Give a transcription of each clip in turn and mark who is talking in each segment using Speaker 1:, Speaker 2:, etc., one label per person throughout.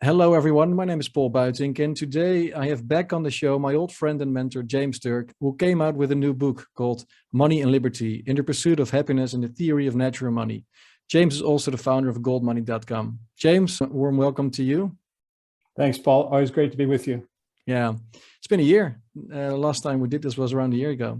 Speaker 1: Hello, everyone. My name is Buitink, and today I have back on the show my old friend and mentor, James Turk, who came out with a new book called Money and Liberty, In the Pursuit of Happiness and the Theory of Natural Money. James is also the founder of goldmoney.com. James, warm welcome to you.
Speaker 2: Thanks, Paul. Always great to be with you.
Speaker 1: Yeah, it's been a year. Last time we did this was around a year ago.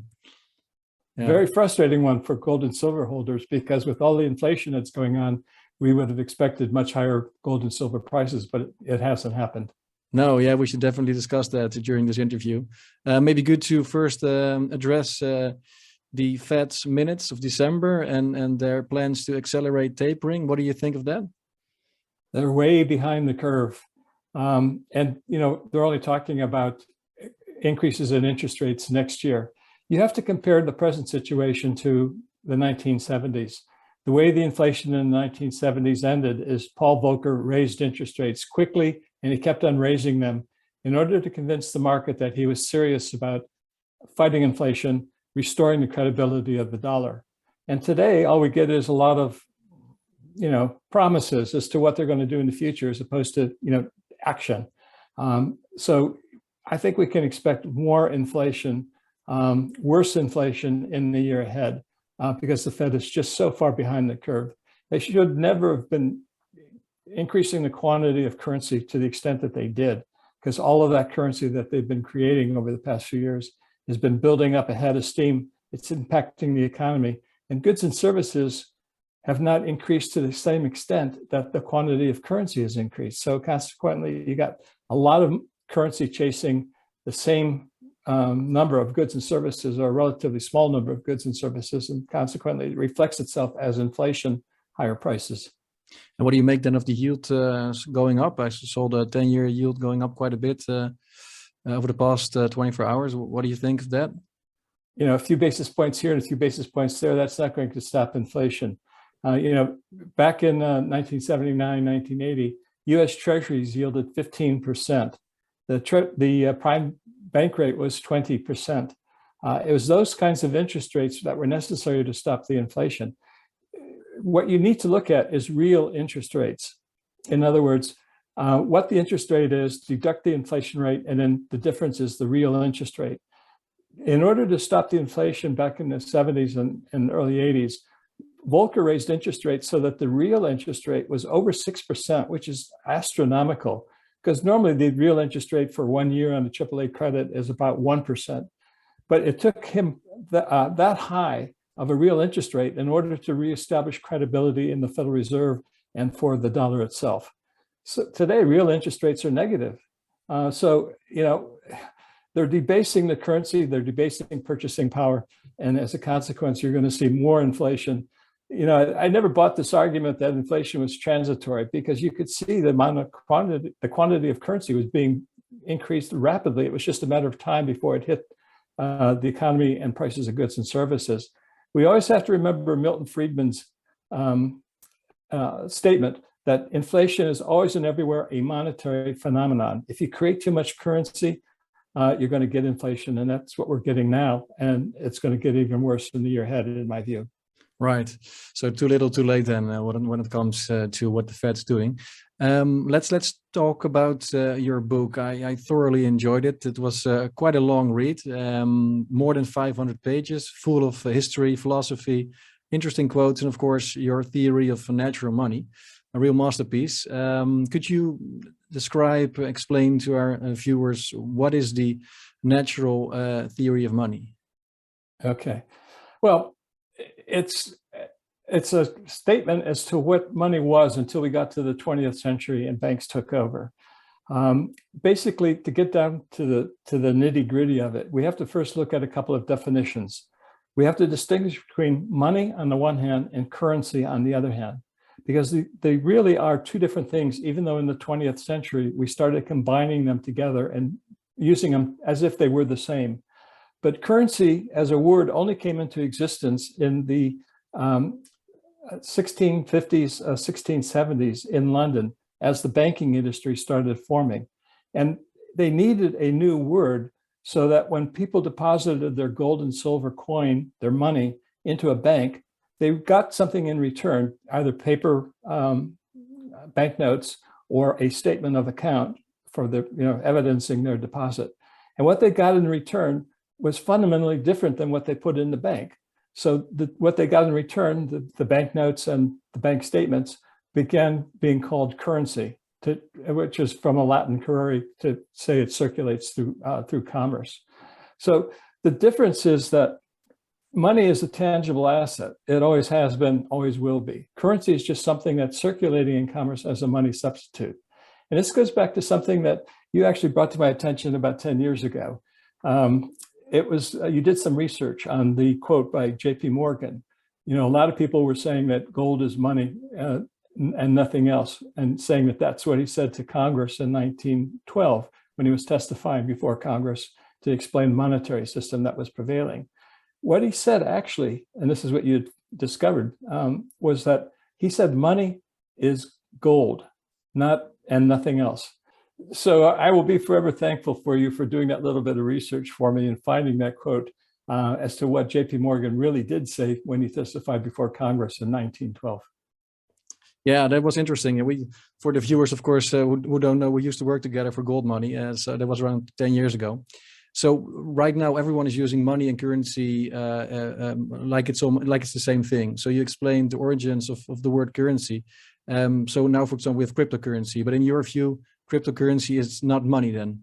Speaker 2: Yeah. Very frustrating one for gold and silver holders, because with all the inflation that's going on, we would have expected much higher gold and silver prices, but it hasn't happened.
Speaker 1: No, yeah, we should definitely discuss that during this interview. Maybe good to first address the Fed's minutes of December and their plans to accelerate tapering. What do you think of that?
Speaker 2: They're way behind the curve. And, they're only talking about increases in interest rates next year. You have to compare the present situation to the 1970s. The way the inflation in the 1970s ended is Paul Volcker raised interest rates quickly, and he kept on raising them in order to convince the market that he was serious about fighting inflation, restoring the credibility of the dollar. And today, all we get is a lot of, promises as to what they're going to do in the future, as opposed to, action. So I think we can expect more inflation, worse inflation in the year ahead. Because the Fed is just so far behind the curve. They should never have been increasing the quantity of currency to the extent that they did, because all of that currency that they've been creating over the past few years has been building up ahead of steam. It's impacting the economy, and goods and services have not increased to the same extent that the quantity of currency has increased. So consequently, you got a lot of currency chasing the same number of goods and services, or a relatively small number of goods and services, and consequently it reflects itself as inflation, higher prices.
Speaker 1: And what do you make then of the yield going up? I saw the 10-year yield going up quite a bit over the past 24 hours. What do you think of that?
Speaker 2: A few basis points here and a few basis points there, that's not going to stop inflation. Back in 1979, 1980, US Treasuries yielded 15%. The prime bank rate was 20%. It was those kinds of interest rates that were necessary to stop the inflation. What you need to look at is real interest rates. In other words, what the interest rate is, deduct the inflation rate, and then the difference is the real interest rate. In order to stop the inflation back in the 70s and early 80s, Volcker raised interest rates so that the real interest rate was over 6%, which is astronomical. Because normally the real interest rate for 1 year on a AAA credit is about 1%. But it took him that high of a real interest rate in order to reestablish credibility in the Federal Reserve and for the dollar itself. So today, real interest rates are negative. They're debasing the currency, they're debasing purchasing power. And as a consequence, you're going to see more inflation. I never bought this argument that inflation was transitory, because you could see the amount of quantity of currency was being increased rapidly. It was just a matter of time before it hit the economy and prices of goods and services. We always have to remember Milton Friedman's statement that inflation is always and everywhere a monetary phenomenon. If you create too much currency, you're going to get inflation, and that's what we're getting now. And it's going to get even worse in the year ahead, in my view.
Speaker 1: Right. So too little, too late then when it comes to what the Fed's doing. Let's talk about your book. I thoroughly enjoyed it. It was quite a long read, more than 500 pages, full of history, philosophy, interesting quotes, and of course, your theory of natural money, a real masterpiece. Could you explain to our viewers, what is the natural theory of money?
Speaker 2: Okay. Well, it's a statement as to what money was until we got to the 20th century and banks took over. Basically, to get down to the nitty-gritty of it, we have to first look at a couple of definitions. We have to distinguish between money on the one hand and currency on the other hand, because they really are two different things, even though in the 20th century we started combining them together and using them as if they were the same. But currency as a word only came into existence in the 1650s, 1670s in London, as the banking industry started forming. And they needed a new word so that when people deposited their gold and silver coin, their money, into a bank, they got something in return, either paper banknotes or a statement of account for the, evidencing their deposit. And what they got in return was fundamentally different than what they put in the bank. So what they got in return, the banknotes and the bank statements, began being called currency, which is from a Latin curare, to say it circulates through commerce. So the difference is that money is a tangible asset. It always has been, always will be. Currency is just something that's circulating in commerce as a money substitute. And this goes back to something that you actually brought to my attention about 10 years ago. It was, you did some research on the quote by JP Morgan. A lot of people were saying that gold is money and nothing else, and saying that that's what he said to Congress in 1912 when he was testifying before Congress to explain the monetary system that was prevailing. What he said actually, and this is what you discovered, was that he said money is gold, and nothing else. So I will be forever thankful for you for doing that little bit of research for me and finding that quote as to what JP Morgan really did say when he testified before Congress in 1912.
Speaker 1: Yeah, that was interesting. And for the viewers, of course, who don't know, we used to work together for Gold Money. So that was around 10 years ago. So right now, everyone is using money and currency like it's the same thing. So you explained the origins of the word currency. So now, for example, with cryptocurrency, but in your view, cryptocurrency is not money then?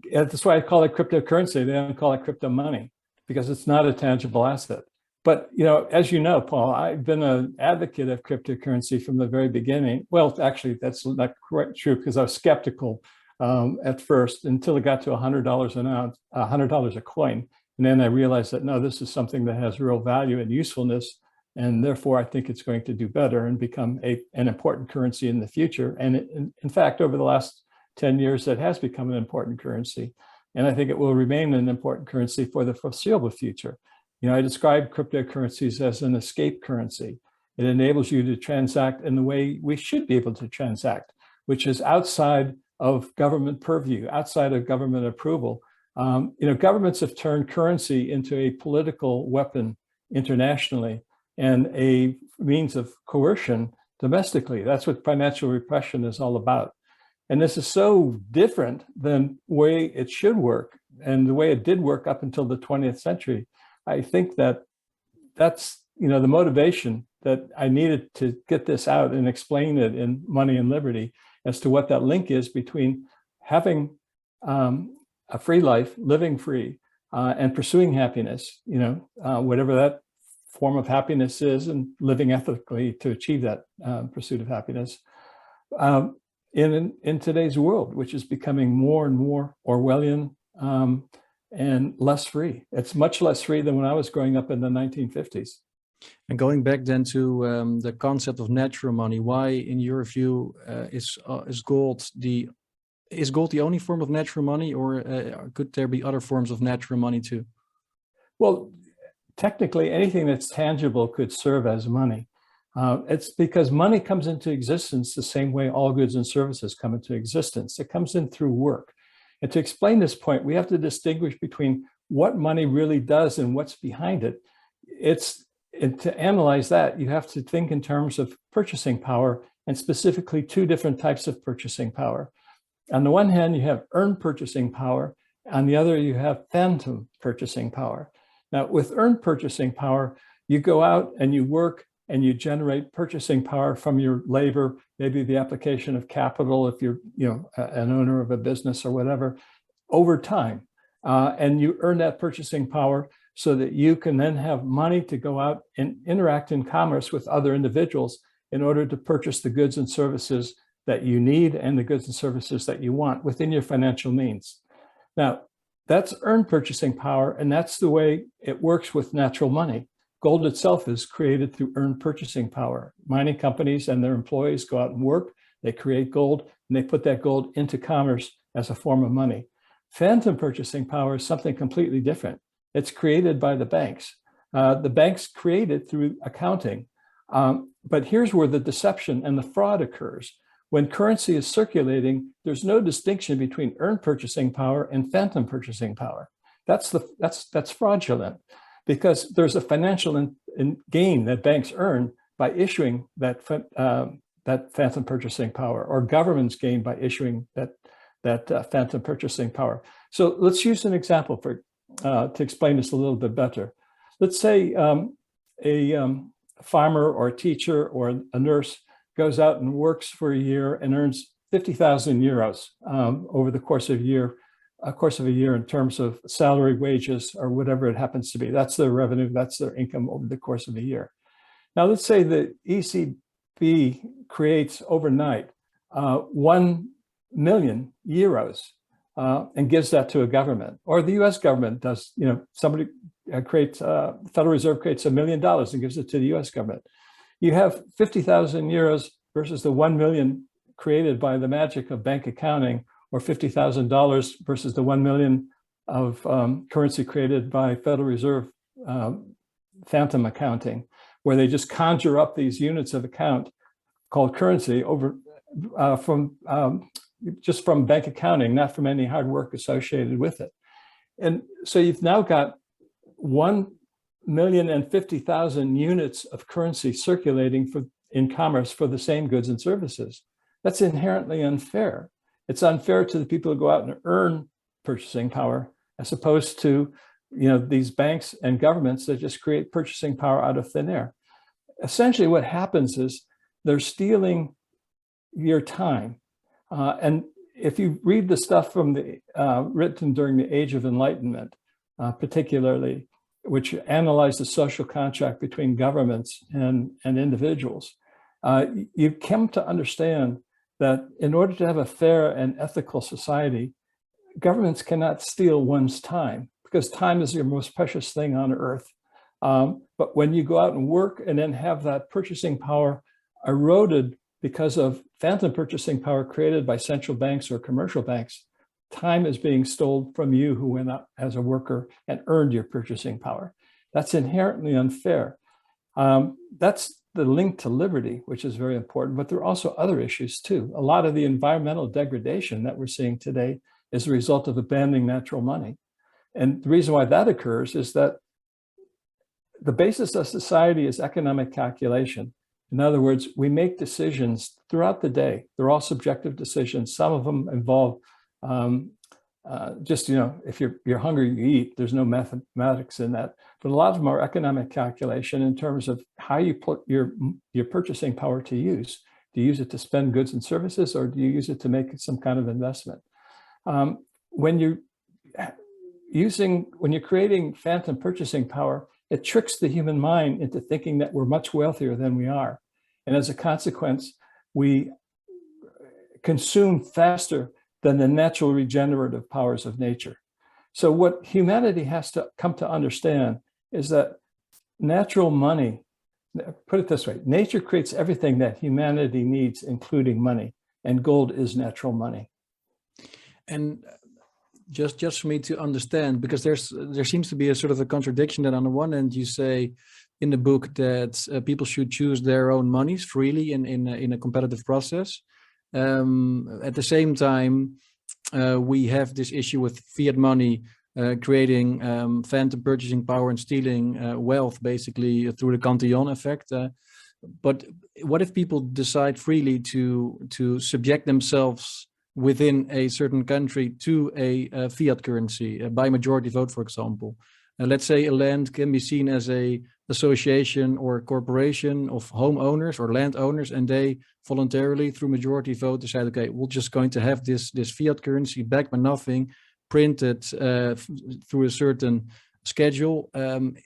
Speaker 2: Yeah, that's why I call it cryptocurrency. They don't call it crypto money because it's not a tangible asset. But, as you know, Paul, I've been an advocate of cryptocurrency from the very beginning. Well, actually, that's not quite true because I was skeptical at first until it got to $100 an ounce, $100 a coin. And then I realized that, no, this is something that has real value and usefulness. And therefore, I think it's going to do better and become an important currency in the future. And in fact, over the last 10 years, it has become an important currency. And I think it will remain an important currency for the foreseeable future. I describe cryptocurrencies as an escape currency. It enables you to transact in the way we should be able to transact, which is outside of government purview, outside of government approval. Governments have turned currency into a political weapon internationally and a means of coercion domestically. That's what financial repression is all about. And this is so different than the way it should work and the way it did work up until the 20th century. I think that's the motivation that I needed to get this out and explain it in Money and Liberty as to what that link is between having a free life, living free, and pursuing happiness, whatever that form of happiness is, and living ethically to achieve that pursuit of happiness in today's world, which is becoming more and more Orwellian and less free. It's much less free than when I was growing up in the 1950s.
Speaker 1: And going back then to the concept of natural money, why, in your view, is gold the only form of natural money, or could there be other forms of natural money too? Well,
Speaker 2: technically, anything that's tangible could serve as money. It's because money comes into existence the same way all goods and services come into existence. It comes in through work. And to explain this point, we have to distinguish between what money really does and what's behind it. And to analyze that, you have to think in terms of purchasing power, and specifically two different types of purchasing power. On the one hand, you have earned purchasing power. On the other, you have phantom purchasing power. Now, with earned purchasing power, you go out and you work and you generate purchasing power from your labor, maybe the application of capital if you're an owner of a business or whatever, over time. And you earn that purchasing power so that you can then have money to go out and interact in commerce with other individuals in order to purchase the goods and services that you need and the goods and services that you want within your financial means. Now, that's earned purchasing power, and that's the way it works with natural money. Gold itself is created through earned purchasing power. Mining companies and their employees go out and work, they create gold, and they put that gold into commerce as a form of money. Phantom purchasing power is something completely different. It's created by the banks. The banks create it through accounting. But here's where the deception and the fraud occurs. When currency is circulating, there's no distinction between earned purchasing power and phantom purchasing power. That's fraudulent, because there's a financial gain that banks earn by issuing that that phantom purchasing power, or governments gain by issuing that phantom purchasing power. So let's use an example to explain this a little bit better. Let's say a farmer or a teacher or a nurse goes out and works for a year and earns 50,000 euros over the course of a year in terms of salary, wages, or whatever it happens to be. That's their revenue, that's their income over the course of a year. Now, let's say the ECB creates overnight 1 million euros and gives that to a government, or the US government does, somebody creates, Federal Reserve creates $1 million and gives it to the US government. You have 50,000 euros versus the 1 million created by the magic of bank accounting, or $50,000 versus the 1 million of currency created by Federal Reserve phantom accounting, where they just conjure up these units of account called currency over just from bank accounting, not from any hard work associated with it. And so you've now got 1,050,000 units of currency circulating in commerce for the same goods and services. That's inherently unfair. It's unfair to the people who go out and earn purchasing power, as opposed to these banks and governments that just create purchasing power out of thin air. Essentially, what happens is they're stealing your time. And if you read the stuff from written during the Age of Enlightenment, particularly, which analyze the social contract between governments and individuals, you come to understand that in order to have a fair and ethical society, governments cannot steal one's time, because time is your most precious thing on earth. But when you go out and work and then have that purchasing power eroded because of phantom purchasing power created by central banks or commercial banks, time is being stolen from you who went out as a worker and earned your purchasing power. That's inherently unfair. That's the link to liberty, which is very important, but there are also other issues too. A lot of the environmental degradation that we're seeing today is a result of abandoning natural money. And the reason why that occurs is that the basis of society is economic calculation. In other words, we make decisions throughout the day. They're all subjective decisions. Some of them involve if you're hungry, you eat. There's no mathematics in that. But a lot of them are economic calculation in terms of how you put your purchasing power to use. Do you use it to spend goods and services, or do you use it to make some kind of investment? When you're creating phantom purchasing power, it tricks the human mind into thinking that we're much wealthier than we are. And as a consequence, we consume faster than the natural regenerative powers of nature. So what humanity has to come to understand is that natural money, put it this way, nature creates everything that humanity needs, including money, and gold is natural money.
Speaker 1: And just for me to understand, because there seems to be a sort of a contradiction that on the one hand you say in the book that people should choose their own monies freely in a competitive process. At the same time, we have this issue with fiat money creating phantom purchasing power and stealing wealth, basically through the Cantillon effect. But what if people decide freely to subject themselves within a certain country to a fiat currency by majority vote, for example? Let's say a land can be seen as a association or a corporation of homeowners or landowners, and they voluntarily through majority vote decide, okay, we're just going to have this fiat currency backed by nothing, printed through a certain schedule.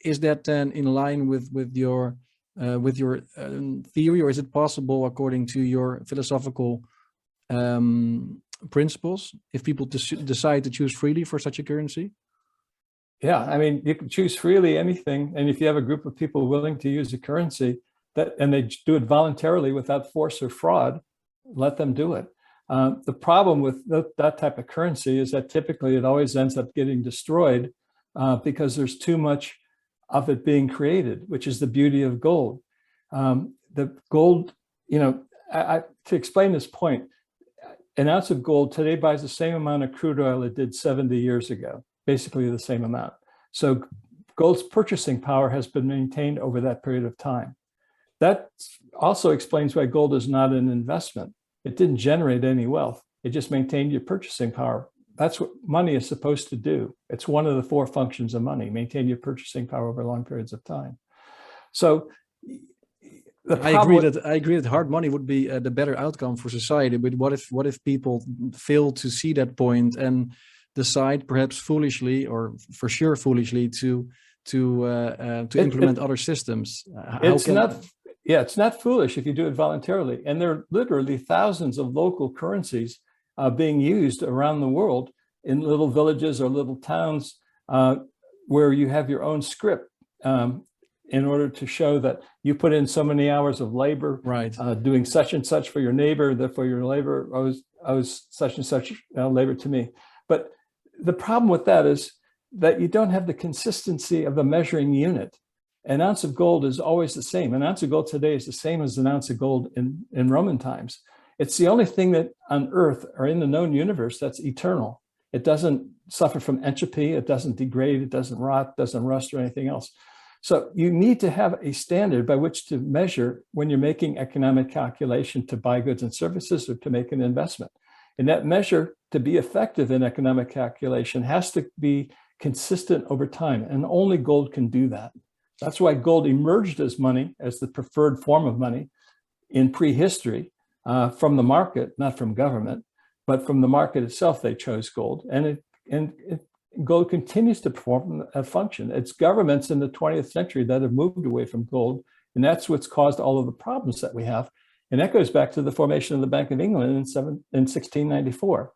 Speaker 1: Is that then in line with your theory, or is it possible according to your philosophical principles if people decide to choose freely for such a currency?
Speaker 2: Yeah, I mean, you can choose freely anything. And if you have a group of people willing to use a currency and they do it voluntarily without force or fraud, let them do it. The problem with that type of currency is that typically it always ends up getting destroyed because there's too much of it being created, which is the beauty of gold. The gold, to explain this point, an ounce of gold today buys the same amount of crude oil it did 70 years ago, basically the same amount. So gold's purchasing power has been maintained over that period of time. That also explains why gold is not an investment. It didn't generate any wealth. It just maintained your purchasing power. That's what money is supposed to do. It's one of the 4 functions of money: maintain your purchasing power over long periods of time. So
Speaker 1: I agree that hard money would be the better outcome for society. But what if people fail to see that point and decide, perhaps foolishly, or for sure foolishly, to implement other systems?
Speaker 2: It's not foolish if you do it voluntarily. And there are literally thousands of local currencies being used around the world in little villages or little towns where you have your own script in order to show that you put in so many hours of labor,
Speaker 1: right,
Speaker 2: doing such and such for your neighbor, therefore your labor owes such and such labor to me. But the problem with that is that you don't have the consistency of the measuring unit. An ounce of gold is always the same. An ounce of gold today is the same as an ounce of gold in Roman times. It's the only thing that on Earth or in the known universe that's eternal. It doesn't suffer from entropy. It doesn't degrade. It doesn't rot, doesn't rust, or anything else. So you need to have a standard by which to measure when you're making economic calculation to buy goods and services or to make an investment. And that measure, to be effective in economic calculation, has to be consistent over time. And only gold can do that. That's why gold emerged as money, as the preferred form of money in prehistory from the market, not from government, but from the market itself. They chose gold, and gold continues to perform a function. It's governments in the 20th century that have moved away from gold, and that's what's caused all of the problems that we have. And that goes back to the formation of the Bank of England in 1694.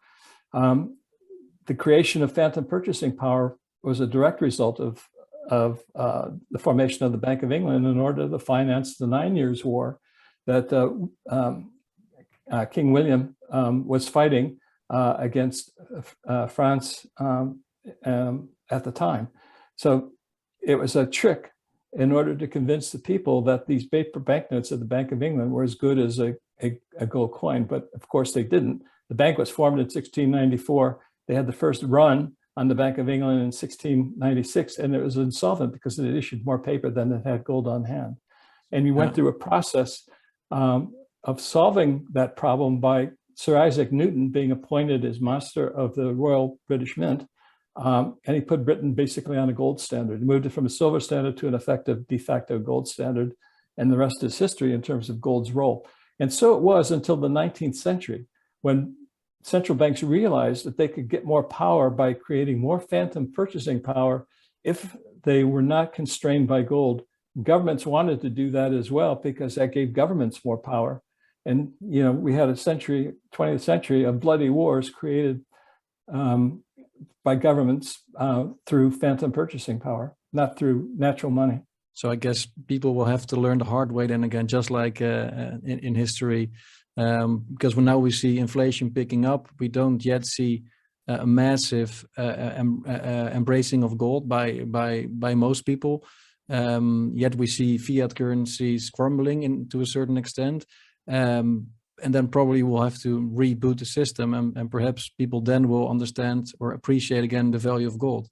Speaker 2: The creation of phantom purchasing power was a direct result of the formation of the Bank of England in order to finance the 9 Years' War that King William was fighting against France at the time. So it was a trick in order to convince the people that these paper banknotes of the Bank of England were as good as a gold coin. But of course they didn't. The bank was formed in 1694. They had the first run on the Bank of England in 1696, and it was insolvent because it issued more paper than it had gold on hand. And we went through a process of solving that problem by Sir Isaac Newton being appointed as Master of the Royal British Mint. And he put Britain basically on a gold standard. He moved it from a silver standard to an effective de facto gold standard. And the rest is history in terms of gold's role. And so it was until the 19th century when central banks realized that they could get more power by creating more phantom purchasing power if they were not constrained by gold. Governments wanted to do that as well because that gave governments more power. And, you know, we had a 20th century of bloody wars created by governments through phantom purchasing power, not through natural money.
Speaker 1: So I guess people will have to learn the hard way then again, just like in history, because now we see inflation picking up. We don't yet see a massive embracing of gold by most people. Yet we see fiat currencies crumbling to a certain extent. And then probably we'll have to reboot the system, and perhaps people then will understand or appreciate again the value of gold.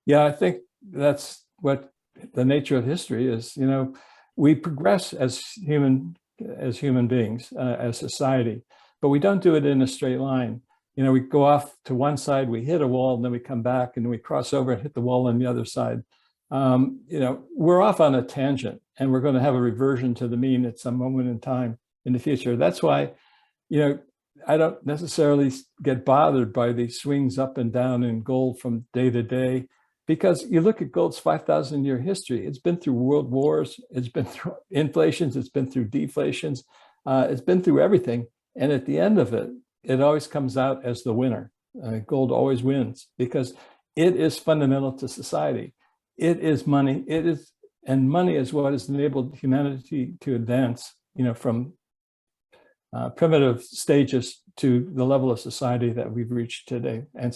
Speaker 2: Yeah, I think that's what the nature of history is. You know, we progress as human beings, as society, but we don't do it in a straight line. You know, we go off to one side, we hit a wall, and then we come back and we cross over and hit the wall on the other side. You know, we're off on a tangent, and we're going to have a reversion to the mean at some moment in time in the future. That's why, you know, I don't necessarily get bothered by the swings up and down in gold from day to day, because you look at gold's 5,000-year history. It's been through world wars, it's been through inflations, it's been through deflations, it's been through everything. And at the end of it, it always comes out as the winner. Gold always wins because it is fundamental to society. It is money. And money is what has enabled humanity to advance, you know, from primitive stages to the level of society that we've reached today, and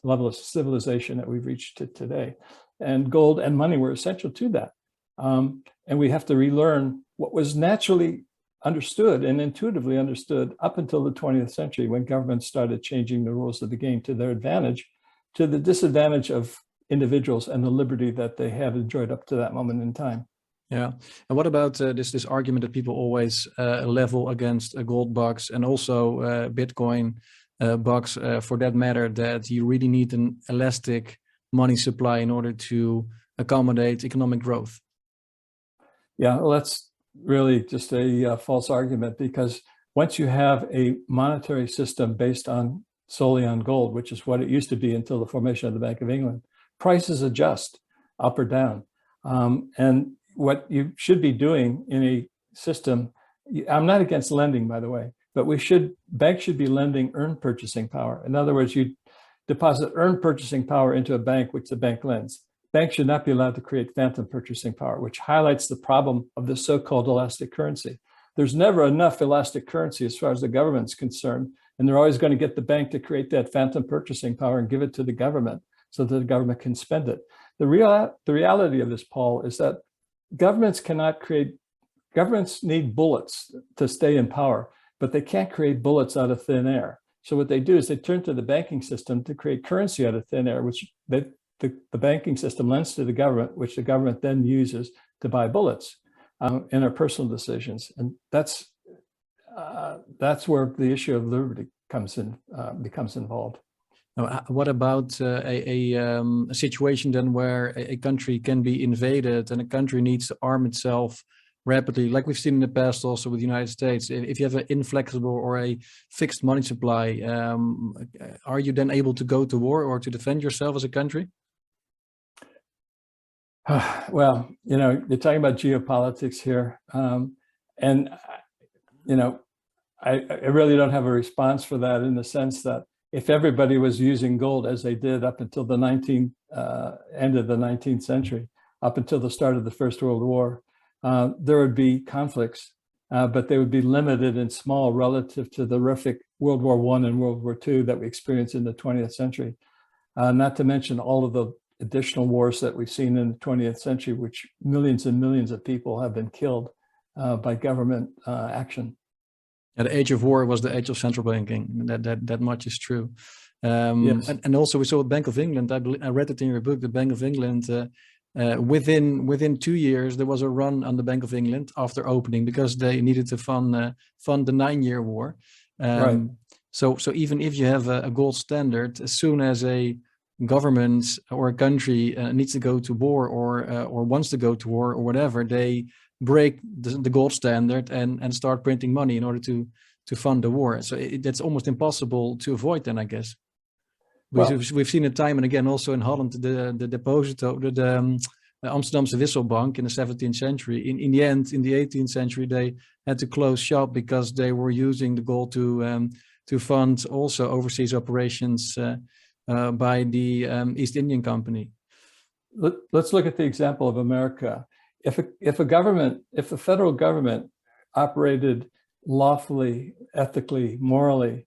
Speaker 2: level of civilization that we've reached today. And gold and money were essential to that. And we have to relearn what was naturally understood and intuitively understood up until the 20th century, when governments started changing the rules of the game to their advantage, to the disadvantage of individuals and the liberty that they had enjoyed up to that moment in time.
Speaker 1: Yeah. And what about this argument that people always level against a gold bucks and also Bitcoin bucks for that matter, that you really need an elastic money supply in order to accommodate economic growth?
Speaker 2: Yeah, well, that's really just a false argument, because once you have a monetary system based on solely on gold, which is what it used to be until the formation of the Bank of England, prices adjust up or down. And what you should be doing in a system, I'm not against lending, by the way, but banks should be lending earned purchasing power. In other words, you deposit earned purchasing power into a bank, which the bank lends. Banks should not be allowed to create phantom purchasing power, which highlights the problem of the so-called elastic currency. There's never enough elastic currency as far as the government's concerned, and they're always going to get the bank to create that phantom purchasing power and give it to the government so that the government can spend it. The reality of this, Paul, is that governments need bullets to stay in power, but they can't create bullets out of thin air. So what they do is they turn to the banking system to create currency out of thin air, which the banking system lends to the government, which the government then uses to buy bullets in our personal decisions. And that's where the issue of liberty becomes involved.
Speaker 1: What about a situation then where a country can be invaded and a country needs to arm itself rapidly, like we've seen in the past also with the United States? If you have an inflexible or a fixed money supply, are you then able to go to war or to defend yourself as a country?
Speaker 2: Well, you're talking about geopolitics here. And, I really don't have a response for that, in the sense that if everybody was using gold as they did up until the end of the 19th century, up until the start of the First World War, there would be conflicts, but they would be limited and small relative to the horrific World War I and World War II that we experienced in the 20th century. Not to mention all of the additional wars that we've seen in the 20th century, which millions and millions of people have been killed by government action.
Speaker 1: Yeah, the age of war was the age of central banking. That much is true.
Speaker 2: Yes.
Speaker 1: And also we saw at Bank of England, I read it in your book, the Bank of England, within 2 years, there was a run on the Bank of England after opening, because they needed to fund the 9-year war.
Speaker 2: Right.
Speaker 1: So even if you have a gold standard, as soon as a government or a country needs to go to war or wants to go to war or whatever, they break the gold standard and start printing money in order to fund the war. So that's almost impossible to avoid then, I guess. We've seen it time and again also in Holland, the deposito, the Amsterdamse Wisselbank in the 17th century. In the end, in the 18th century, they had to close shop because they were using the gold to fund also overseas operations by the East Indian Company.
Speaker 2: Let's look at the example of America. If the federal government operated lawfully, ethically, morally,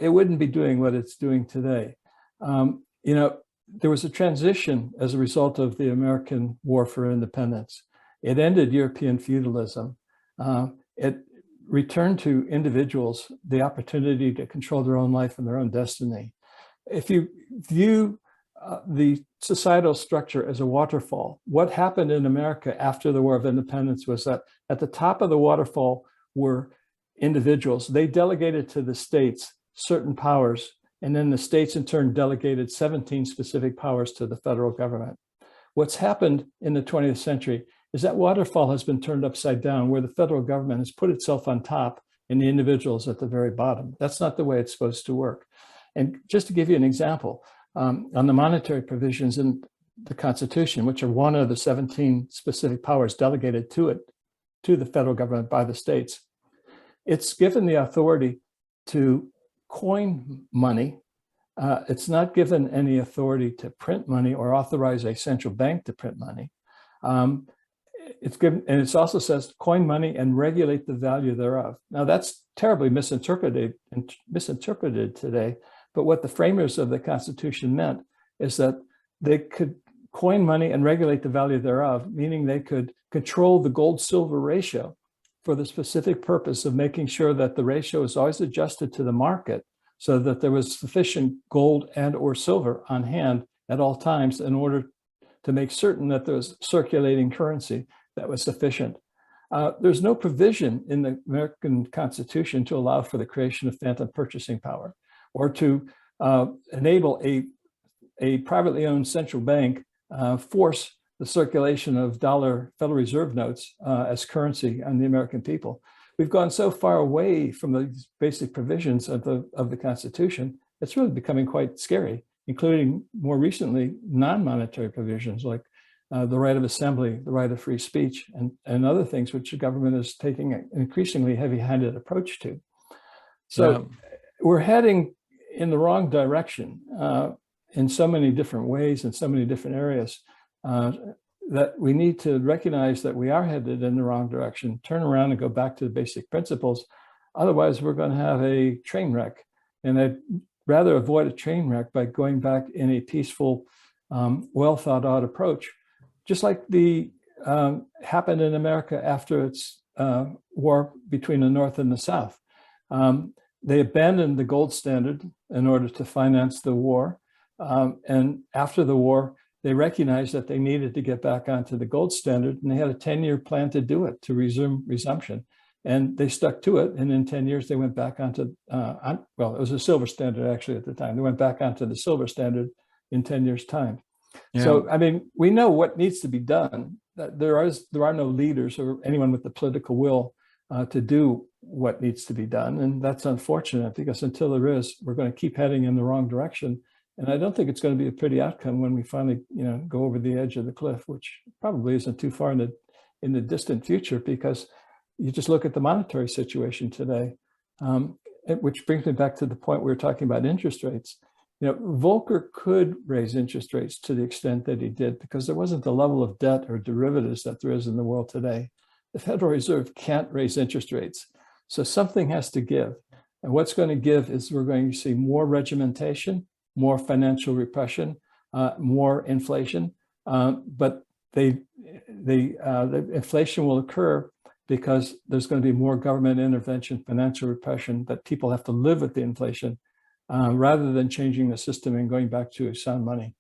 Speaker 2: it wouldn't be doing what it's doing today. There was a transition as a result of the American War for Independence. It ended European feudalism. It returned to individuals the opportunity to control their own life and their own destiny. If you view the societal structure as a waterfall, what happened in America after the War of Independence was that at the top of the waterfall were individuals. They delegated to the states certain powers, and then the states in turn delegated 17 specific powers to the federal government. What's happened in the 20th century is that waterfall has been turned upside down, where the federal government has put itself on top and the individuals at the very bottom. That's not the way it's supposed to work. And just to give you an example, on the monetary provisions in the Constitution, which are one of the 17 specific powers delegated to the federal government by the states, it's given the authority to coin money. It's not given any authority to print money or authorize a central bank to print money. It's given, and it also says coin money and regulate the value thereof. Now that's terribly misinterpreted today. But what the framers of the Constitution meant is that they could coin money and regulate the value thereof, meaning they could control the gold-silver ratio for the specific purpose of making sure that the ratio is always adjusted to the market, so that there was sufficient gold and or silver on hand at all times in order to make certain that there was circulating currency that was sufficient. There's no provision in the American Constitution to allow for the creation of phantom purchasing power or to enable a privately owned central bank force the circulation of dollar Federal Reserve notes as currency on the American people. We've gone so far away from the basic provisions of the Constitution, it's really becoming quite scary, including more recently non-monetary provisions like the right of assembly, the right of free speech, and other things which the government is taking an increasingly heavy-handed approach to. So we're heading in the wrong direction in so many different ways, in so many different areas, that we need to recognize that we are headed in the wrong direction, turn around and go back to the basic principles. Otherwise, we're going to have a train wreck. And I'd rather avoid a train wreck by going back in a peaceful, well thought out approach, just like the happened in America after its war between the North and the South. They abandoned the gold standard in order to finance the war. And after the war, they recognized that they needed to get back onto the gold standard, and they had a 10-year plan to do it, to resumption. And they stuck to it. And in 10 years, they went back onto, well, it was a silver standard actually at the time. They went back onto the silver standard in 10 years' time. Yeah. So, I mean, we know what needs to be done. There are no leaders or anyone with the political will to do what needs to be done. And that's unfortunate, because until there is, we're going to keep heading in the wrong direction. And I don't think it's going to be a pretty outcome when we finally, go over the edge of the cliff, which probably isn't too far in the distant future, because you just look at the monetary situation today, which brings me back to the point we were talking about interest rates. Volcker could raise interest rates to the extent that he did, because there wasn't the level of debt or derivatives that there is in the world today. The Federal Reserve can't raise interest rates. So something has to give. And what's going to give is we're going to see more regimentation, more financial repression, more inflation. But the inflation will occur because there's going to be more government intervention, financial repression, that people have to live with the inflation rather than changing the system and going back to sound money.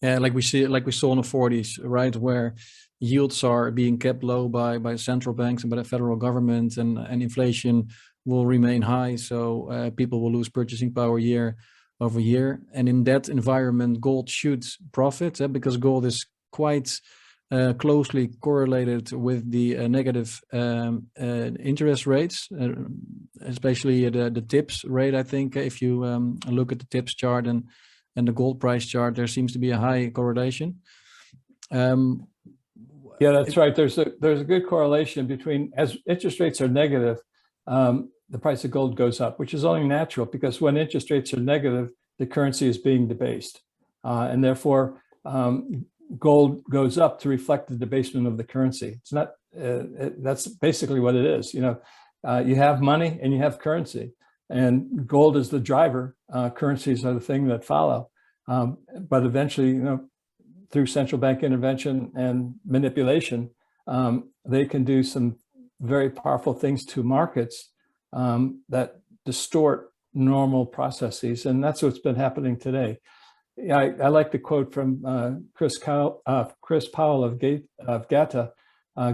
Speaker 1: Yeah, like we saw in the 40s, right, where yields are being kept low by central banks and by the federal government, and inflation will remain high. So people will lose purchasing power year over year. And in that environment, gold should profit because gold is quite closely correlated with the negative interest rates, especially the TIPS rate. I think if you look at the TIPS chart and the gold price chart, there seems to be a high correlation.
Speaker 2: Yeah, that's right. There's a good correlation between, as interest rates are negative, the price of gold goes up, which is only natural, because when interest rates are negative, the currency is being debased. And therefore, gold goes up to reflect the debasement of the currency. It's not, that's basically what it is. You have money and you have currency, and gold is the driver. Currencies are the thing that follow. But eventually, through central bank intervention and manipulation, they can do some very powerful things to markets that distort normal processes. And that's what's been happening today. I like the quote from Chris Powell of GATA,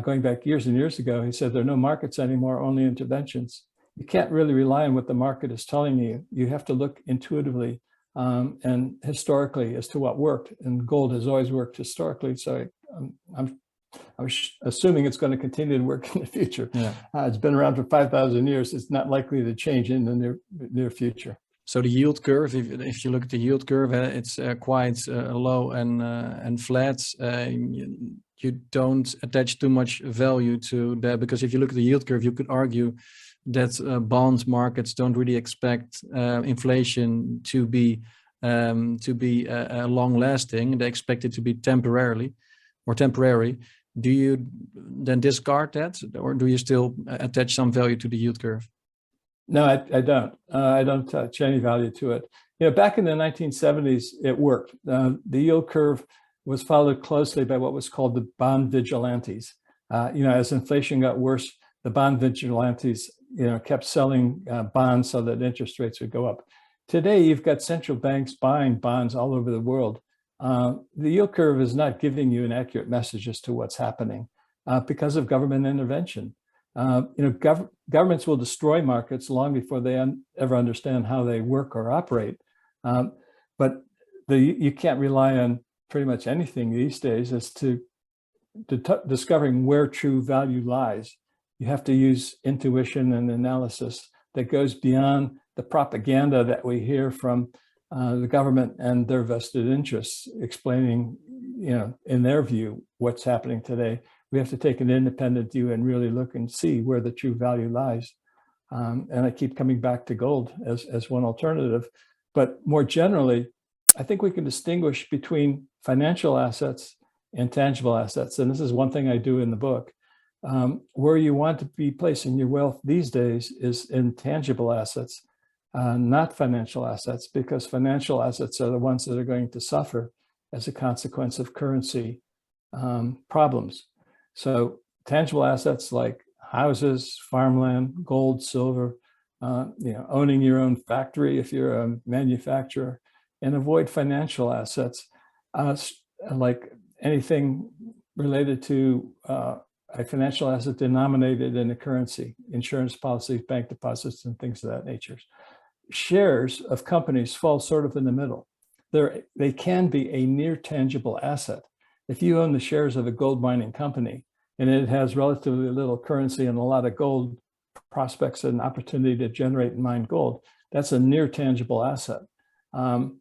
Speaker 2: going back years and years ago. He said, "There are no markets anymore, only interventions." You can't really rely on what the market is telling you. You have to look intuitively and historically as to what worked. And gold has always worked historically. So I'm assuming it's going to continue to work in the future. Yeah. It's been around for 5,000 years. It's not likely to change in the near future.
Speaker 1: So the yield curve, if you look at the yield curve, it's quite low and flat. You don't attach too much value to that, because if you look at the yield curve, you could argue that bond markets don't really expect inflation to be long-lasting. They expect it to be temporary. Do you then discard that, or do you still attach some value to the yield curve?
Speaker 2: No, I don't. I don't attach any value to it. Back in the 1970s, it worked. The yield curve was followed closely by what was called the bond vigilantes. As inflation got worse, the bond vigilantes, kept selling bonds so that interest rates would go up. Today, you've got central banks buying bonds all over the world. The yield curve is not giving you an accurate message as to what's happening. because of government intervention. Governments will destroy markets long before they ever understand how they work or operate. But you can't rely on pretty much anything these days as to discovering where true value lies. You have to use intuition and analysis that goes beyond the propaganda that we hear from the government and their vested interests, explaining, in their view, what's happening today. We have to take an independent view and really look and see where the true value lies. And I keep coming back to gold as one alternative. But more generally, I think we can distinguish between financial assets and tangible assets. And this is one thing I do in the book. Where you want to be placing your wealth these days is in tangible assets, not financial assets, because financial assets are the ones that are going to suffer as a consequence of currency problems. So tangible assets like houses, farmland, gold, silver, owning your own factory if you're a manufacturer, and avoid financial assets like anything related to a financial asset denominated in a currency, insurance policies, bank deposits, and things of that nature. Shares of companies fall sort of in the middle. They can be a near tangible asset. If you own the shares of a gold mining company and it has relatively little currency and a lot of gold prospects and opportunity to generate and mine gold, that's a near tangible asset. The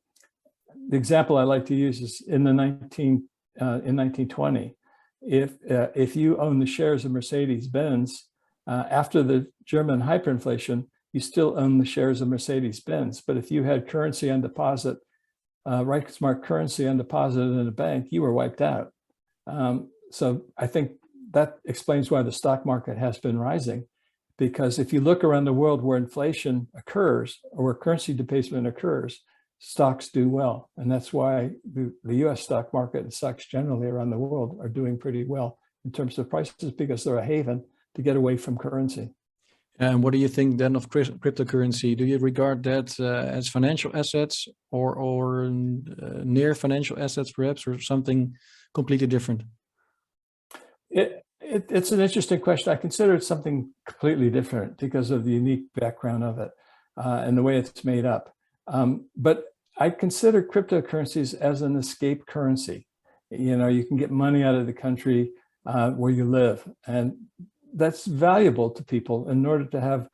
Speaker 2: example I like to use is in 1920. If you own the shares of Mercedes-Benz, after the German hyperinflation, you still own the shares of Mercedes-Benz. But if you had currency on deposit, Reichsmark currency on deposit in a bank, you were wiped out. So I think that explains why the stock market has been rising, because if you look around the world where inflation occurs or where currency debasement occurs, stocks do well. And that's why the US stock market and stocks generally around the world are doing pretty well in terms of prices, because they're a haven to get away from currency.
Speaker 1: And what do you think then of cryptocurrency? Do you regard that as financial assets or near financial assets perhaps, or something completely different?
Speaker 2: It's an interesting question. I consider it something completely different because of the unique background of it and the way it's made up. But I consider cryptocurrencies as an escape currency. You can get money out of the country where you live, and that's valuable to people in order to have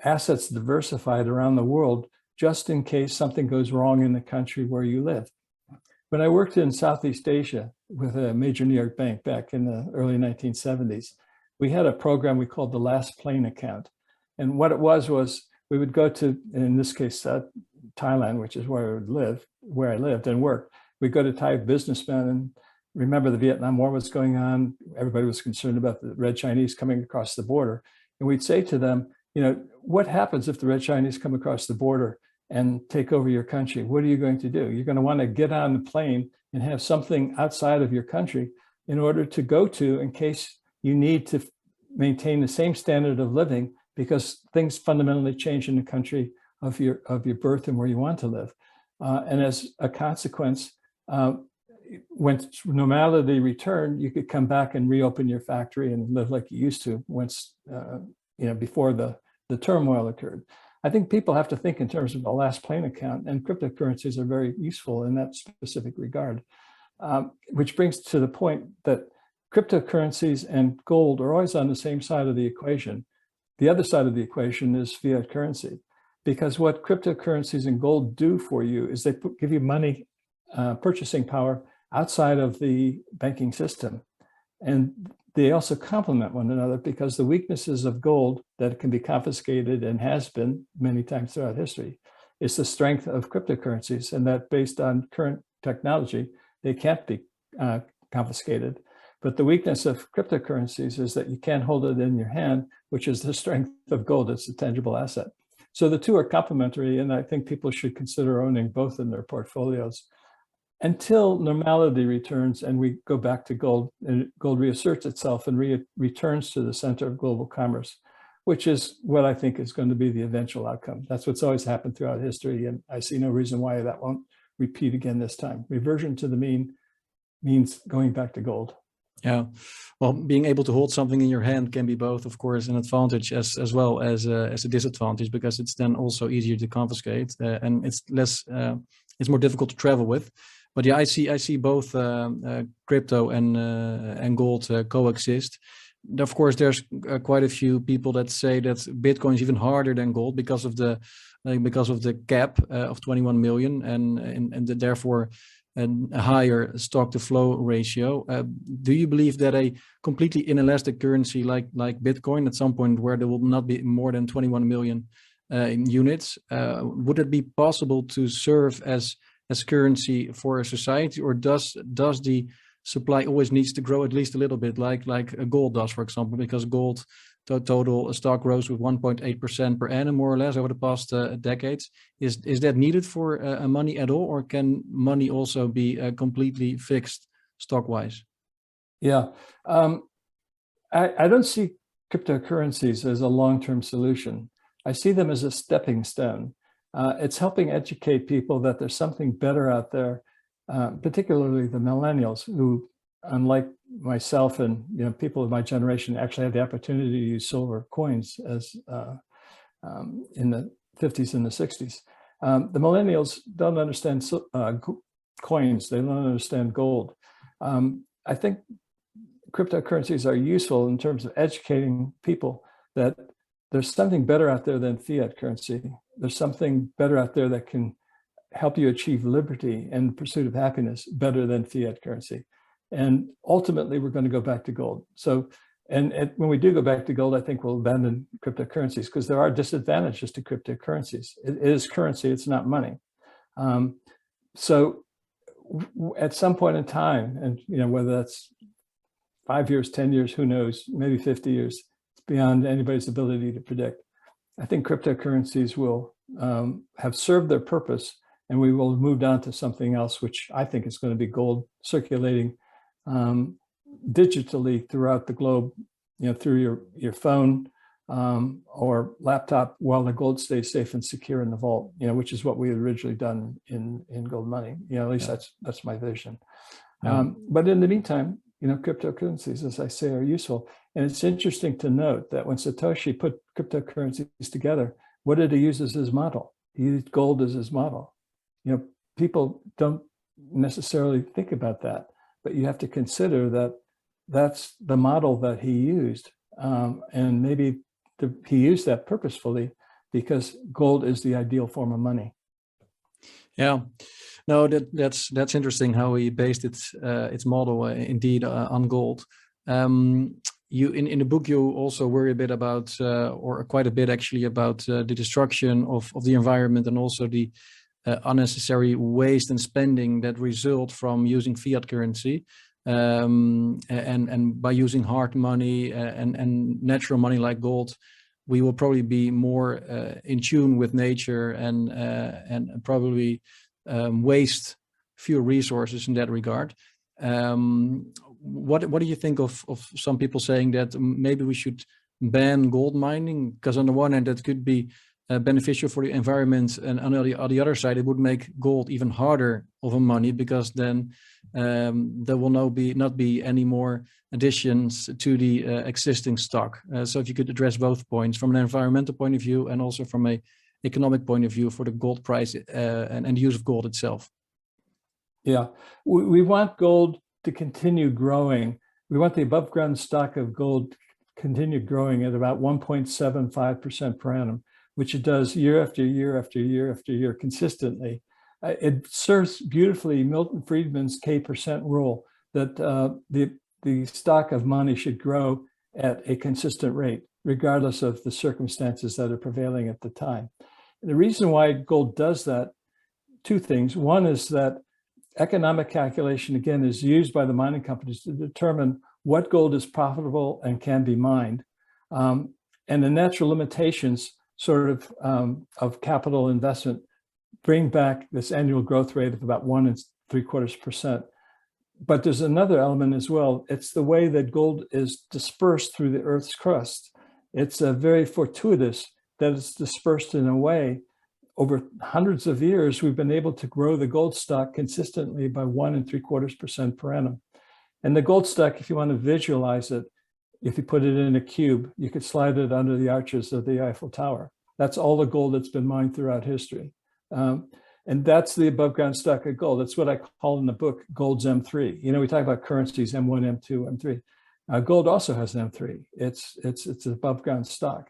Speaker 2: assets diversified around the world, just in case something goes wrong in the country where you live. When I worked in Southeast Asia with a major New York bank back in the early 1970s, we had a program we called the Last Plane Account. And what it was we would go to, in this case, Thailand, which is where I lived and worked. We'd go to Thai businessmen, and remember the Vietnam War was going on. Everybody was concerned about the Red Chinese coming across the border. And we'd say to them, what happens if the Red Chinese come across the border and take over your country? What are you going to do? You're going to want to get on the plane and have something outside of your country in order to go to, in case you need to maintain the same standard of living, because things fundamentally change in the country of your birth and where you want to live. And as a consequence, when normality returned, you could come back and reopen your factory and live like you used to once, before the turmoil occurred. I think people have to think in terms of a last plane account, and cryptocurrencies are very useful in that specific regard, which brings to the point that cryptocurrencies and gold are always on the same side of the equation. The other side of the equation is fiat currency, because what cryptocurrencies and gold do for you is they give you money, purchasing power outside of the banking system. And they also complement one another, because the weaknesses of gold that can be confiscated and has been many times throughout history is the strength of cryptocurrencies, and that based on current technology, they can't be confiscated. But the weakness of cryptocurrencies is that you can't hold it in your hand, which is the strength of gold. It's a tangible asset. So the two are complementary, and I think people should consider owning both in their portfolios until normality returns and we go back to gold, and gold reasserts itself and returns to the center of global commerce, which is what I think is going to be the eventual outcome. That's what's always happened throughout history, and I see no reason why that won't repeat again this time. Reversion to the mean means going back to gold.
Speaker 1: Yeah, well, being able to hold something in your hand can be both, of course, an advantage as well as a disadvantage, because it's then also easier to confiscate, and it's less, it's more difficult to travel with. But yeah, I see both crypto and gold coexist. Of course, there's quite a few people that say that Bitcoin is even harder than gold because of the cap of 21 million, and therefore a higher stock to flow ratio. Do you believe that a completely inelastic currency like Bitcoin, at some point where there will not be more than 21 million in units, would it be possible to serve as currency for a society, or does the supply always needs to grow at least a little bit, like gold does, for example, because gold total stock grows with 1.8% per annum, more or less, over the past decades. Is that needed for money at all, or can money also be completely fixed stock-wise?
Speaker 2: Yeah, I don't see cryptocurrencies as a long-term solution. I see them as a stepping stone. It's helping educate people that there's something better out there, particularly the millennials, who, unlike myself and people of my generation, actually had the opportunity to use silver coins as in the 50s and the 60s. The millennials don't understand coins. They don't understand gold. I think cryptocurrencies are useful in terms of educating people that there's something better out there than fiat currency. There's something better out there that can help you achieve liberty and the pursuit of happiness better than fiat currency. And ultimately, we're going to go back to gold. So, and when we do go back to gold, I think we'll abandon cryptocurrencies, because there are disadvantages to cryptocurrencies. It is currency, it's not money. So at some point in time, and whether that's 5 years, 10 years, who knows, maybe 50 years, it's beyond anybody's ability to predict. I think cryptocurrencies will have served their purpose, and we will have moved on to something else, which I think is going to be gold circulating digitally throughout the globe, through your phone or laptop, while the gold stays safe and secure in the vault, which is what we had originally done in gold money. At least that's my vision. But in the meantime, cryptocurrencies, as I say, are useful. And it's interesting to note that when Satoshi put cryptocurrencies together, what did he use as his model? He used gold as his model. People don't necessarily think about that, but you have to consider that that's the model that he used. And maybe he used that purposefully, because gold is the ideal form of money.
Speaker 1: Yeah, no, that's interesting how he based its model indeed on gold. You in the book, you also worry a bit about, or quite a bit actually, about the destruction of the environment, and also the unnecessary waste and spending that result from using fiat currency, and by using hard money and natural money like gold, we will probably be more in tune with nature, and probably waste fewer resources in that regard. What do you think of some people saying that maybe we should ban gold mining? Because on the one hand, that could be beneficial for the environment, and on the other side, it would make gold even harder of a money, because then there will not be any more additions to the existing stock. So if you could address both points, from an environmental point of view and also from an economic point of view, for the gold price and the use of gold itself.
Speaker 2: Yeah, we want gold to continue growing. We want the above ground stock of gold to continue growing at about 1.75% per annum, which it does year after year after year after year consistently. It serves beautifully Milton Friedman's K% rule, that the stock of money should grow at a consistent rate, regardless of the circumstances that are prevailing at the time. And the reason why gold does that, two things. One is that economic calculation, again, is used by the mining companies to determine what gold is profitable and can be mined. And the natural limitations of capital investment bring back this annual growth rate of about 1.75%. But there's another element as well. It's the way that gold is dispersed through the Earth's crust. It's very fortuitous that it's dispersed in a way. Over hundreds of years, we've been able to grow the gold stock consistently by 1.75% per annum. And the gold stock, if you want to visualize it, if you put it in a cube, you could slide it under the arches of the Eiffel Tower. That's all the gold that's been mined throughout history. And that's the above ground stock of gold. That's what I call in the book gold's M3. You know, we talk about currencies, M1, M2, M3. Gold also has an M3. It's an above ground stock.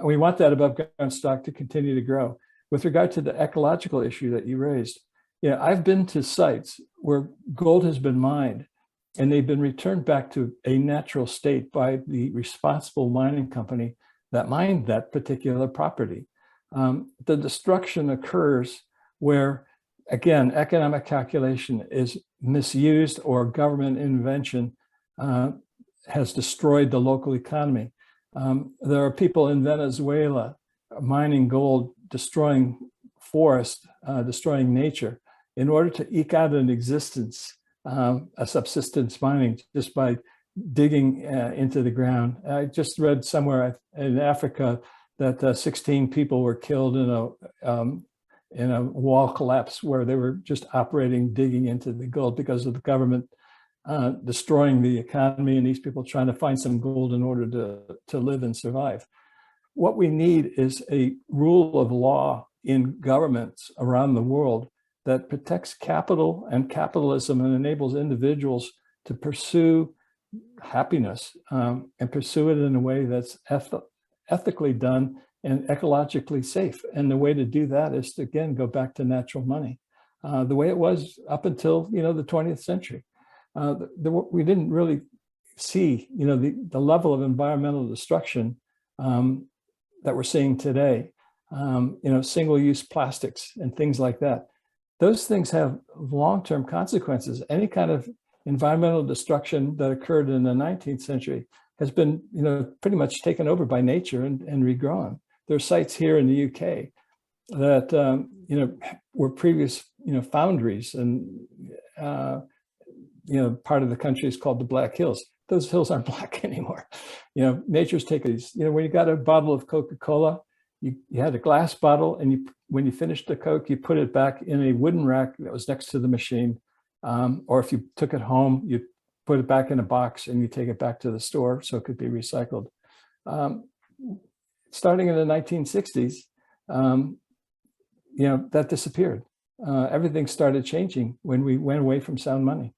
Speaker 2: We want that above ground stock to continue to grow. With regard to the ecological issue that you raised, yeah, I've been to sites where gold has been mined and they've been returned back to a natural state by the responsible mining company that mined that particular property. The destruction occurs where, again, economic calculation is misused or government intervention has destroyed the local economy. There are people in Venezuela mining gold, destroying forest, destroying nature in order to eke out an existence, a subsistence mining just by digging into the ground. I just read somewhere in Africa that 16 people were killed in a wall collapse where they were just operating, digging into the gold because of the government destroying the economy and these people trying to find some gold in order to live and survive. What we need is a rule of law in governments around the world that protects capital and capitalism and enables individuals to pursue happiness and pursue it in a way that's ethically done and ecologically safe. And the way to do that is to, again, go back to natural money, the way it was up until, you know, the 20th century. We didn't really see, you know, the level of environmental destruction that we're seeing today, you know, single-use plastics and things like that. Those things have long-term consequences. Any kind of environmental destruction that occurred in the 19th century has been, you know, pretty much taken over by nature and regrown. There are sites here in the UK that, you know, were previous, you know, foundries, and, you know, part of the country is called the Black Hills. Those hills aren't black anymore. You know, nature's taken these, you know, when you got a bottle of Coca-Cola, you had a glass bottle, and when you finished the Coke, you put it back in a wooden rack that was next to the machine. Or if you took it home, you put it back in a box and you take it back to the store so it could be recycled. Starting in the 1960s, you know, that disappeared. Everything started changing when we went away from sound money.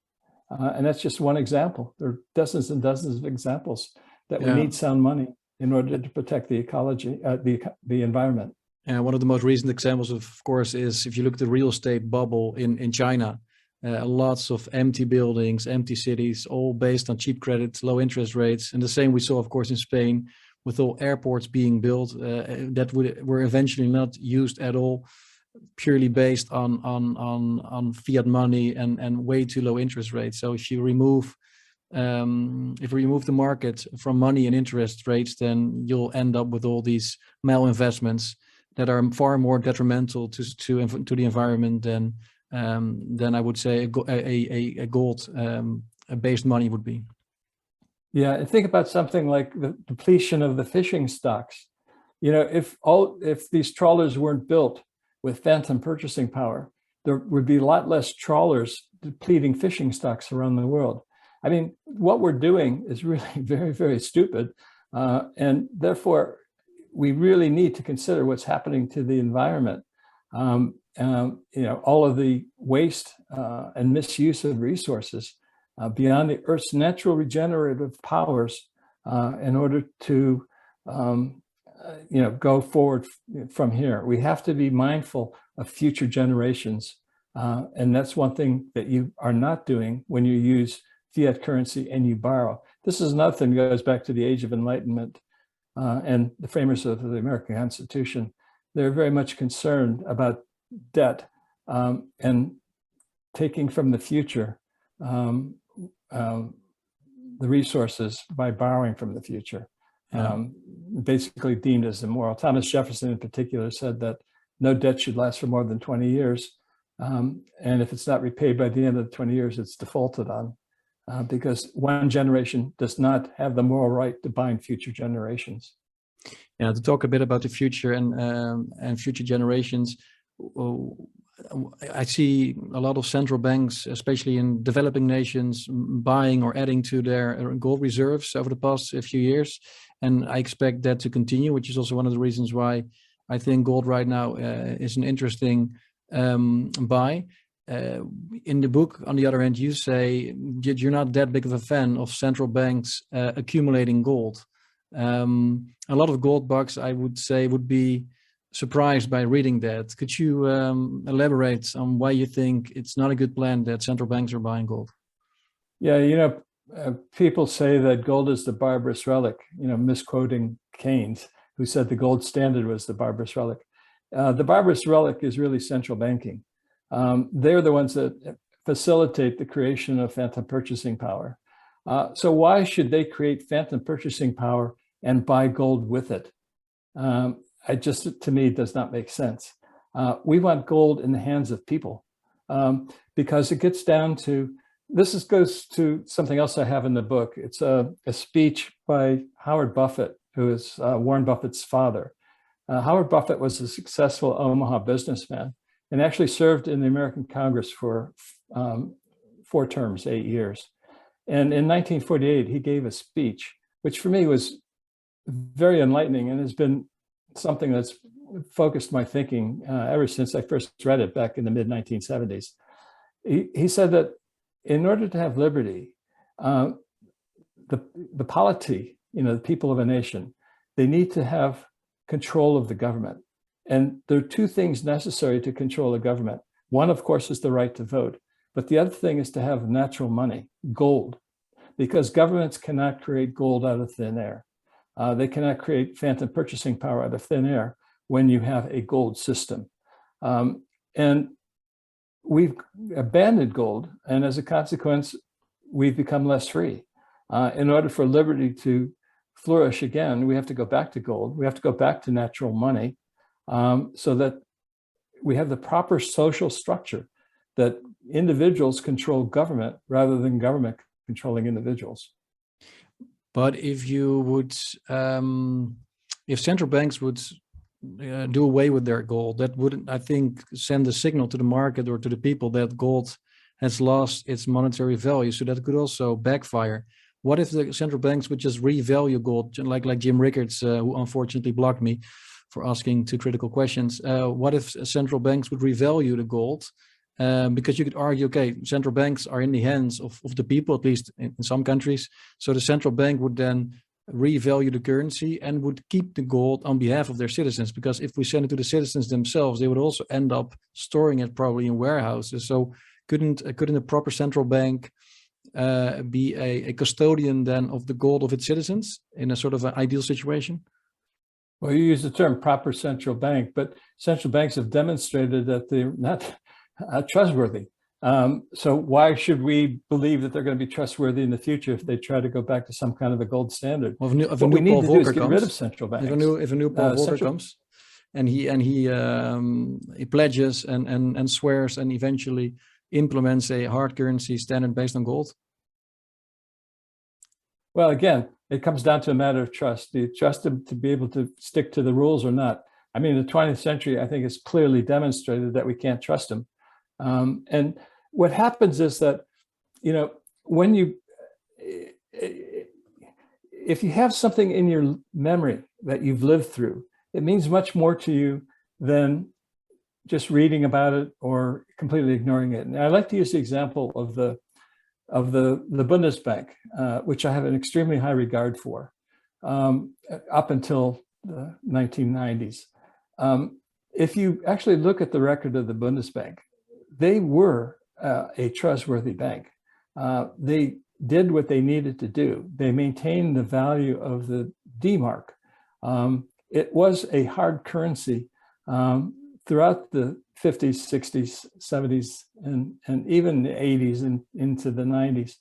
Speaker 2: And that's just one example. There are dozens and dozens of examples that we need sound money in order to protect the ecology, the environment.
Speaker 1: And one of the most recent examples, of course, is if you look at the real estate bubble in China. Lots of empty buildings, empty cities, all based on cheap credit, low interest rates. And the same we saw, of course, in Spain, with all airports being built that were eventually not used at all, purely based on fiat money and way too low interest rates. So if you remove the market from money and interest rates, then you'll end up with all these malinvestments that are far more detrimental to the environment than I would say a gold-based money would be.
Speaker 2: Yeah, and think about something like the depletion of the fishing stocks. You know, if these trawlers weren't built with phantom purchasing power, there would be a lot less trawlers depleting fishing stocks around the world. I mean, what we're doing is really very, very stupid, and therefore we really need to consider what's happening to the environment. You know, all of the waste and misuse of resources beyond the Earth's natural regenerative powers in order to, you know, go forward from here. We have to be mindful of future generations. And that's one thing that you are not doing when you use fiat currency and you borrow. This is another thing that goes back to the Age of Enlightenment and the framers of the American Constitution. They're very much concerned about debt and taking from the future the resources by borrowing from the future, basically deemed as immoral. Thomas Jefferson in particular said that no debt should last for more than 20 years. And if it's not repaid by the end of the 20 years, it's defaulted on because one generation does not have the moral right to bind future generations. Yeah,
Speaker 1: to talk a bit about the future and future generations, I see a lot of central banks, especially in developing nations, buying or adding to their gold reserves over the past few years. And I expect that to continue, which is also one of the reasons why I think gold right now is an interesting buy. In the book, on the other hand, you say you're not that big of a fan of central banks accumulating gold. A lot of gold bugs, I would say, would be surprised by reading that. Could you elaborate on why you think it's not a good plan that central banks are buying gold?
Speaker 2: Yeah, people say that gold is the barbarous relic, misquoting Keynes, who said the gold standard was the barbarous relic. The barbarous relic is really central banking. They're the ones that facilitate the creation of phantom purchasing power. So why should they create phantom purchasing power and buy gold with it? To me, it does not make sense. We want gold in the hands of people because it gets down to, goes to something else I have in the book. It's a speech by Howard Buffett, who is Warren Buffett's father. Howard Buffett was a successful Omaha businessman and actually served in the American Congress for 4 terms, 8 years. And in 1948, he gave a speech, which for me was very enlightening and has been something that's focused my thinking ever since I first read it back in the mid-1970s. He said that in order to have liberty, the polity, the people of a nation, they need to have control of the government. And there are 2 things necessary to control a government. One, of course, is the right to vote. But the other thing is to have natural money, gold, because governments cannot create gold out of thin air. They cannot create phantom purchasing power out of thin air when you have a gold system. And we've abandoned gold, and as a consequence, we've become less free. In order for liberty to flourish again, we have to go back to gold. We have to go back to natural money so that we have the proper social structure that individuals control government rather than government controlling individuals.
Speaker 1: But if you would, if central banks would do away with their gold, that would, I think, send a signal to the market or to the people that gold has lost its monetary value. So that could also backfire. What if the central banks would just revalue gold, like Jim Rickards, who unfortunately blocked me for asking 2 critical questions? What if central banks would revalue the gold? Because you could argue, okay, central banks are in the hands of the people, at least in some countries. So the central bank would then revalue the currency and would keep the gold on behalf of their citizens. Because if we send it to the citizens themselves, they would also end up storing it probably in warehouses. So couldn't a proper central bank be a custodian then of the gold of its citizens in a sort of an ideal situation?
Speaker 2: Well, you use the term proper central bank, but central banks have demonstrated that they're not trustworthy. So why should we believe that they're going to be trustworthy in the future if they try to go back to some kind of a gold standard?
Speaker 1: Well, if
Speaker 2: what we need to do is get rid of central banks.
Speaker 1: If a new Paul Volcker comes and he pledges and swears and eventually implements a hard currency standard based on gold?
Speaker 2: Well, again, it comes down to a matter of trust. Do you trust them to be able to stick to the rules or not? I mean, the 20th century, I think, has clearly demonstrated that we can't trust them. And what happens is that, when if you have something in your memory that you've lived through, it means much more to you than just reading about it or completely ignoring it. And I like to use the example of the Bundesbank, which I have an extremely high regard for, up until the 1990s. If you actually look at the record of the Bundesbank, they were a trustworthy bank. They did what they needed to do. They maintained the value of the D-mark. It was a hard currency throughout the 50s, 60s, 70s, and even the 80s and into the 90s.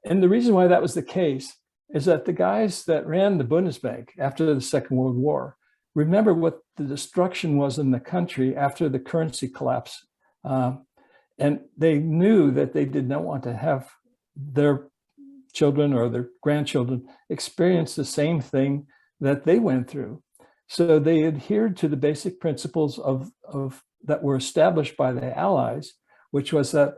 Speaker 2: And the reason why that was the case is that the guys that ran the Bundesbank after the Second World War, remember what the destruction was in the country after the currency collapse. And they knew that they did not want to have their children or their grandchildren experience the same thing that they went through. So they adhered to the basic principles of that were established by the Allies, which was that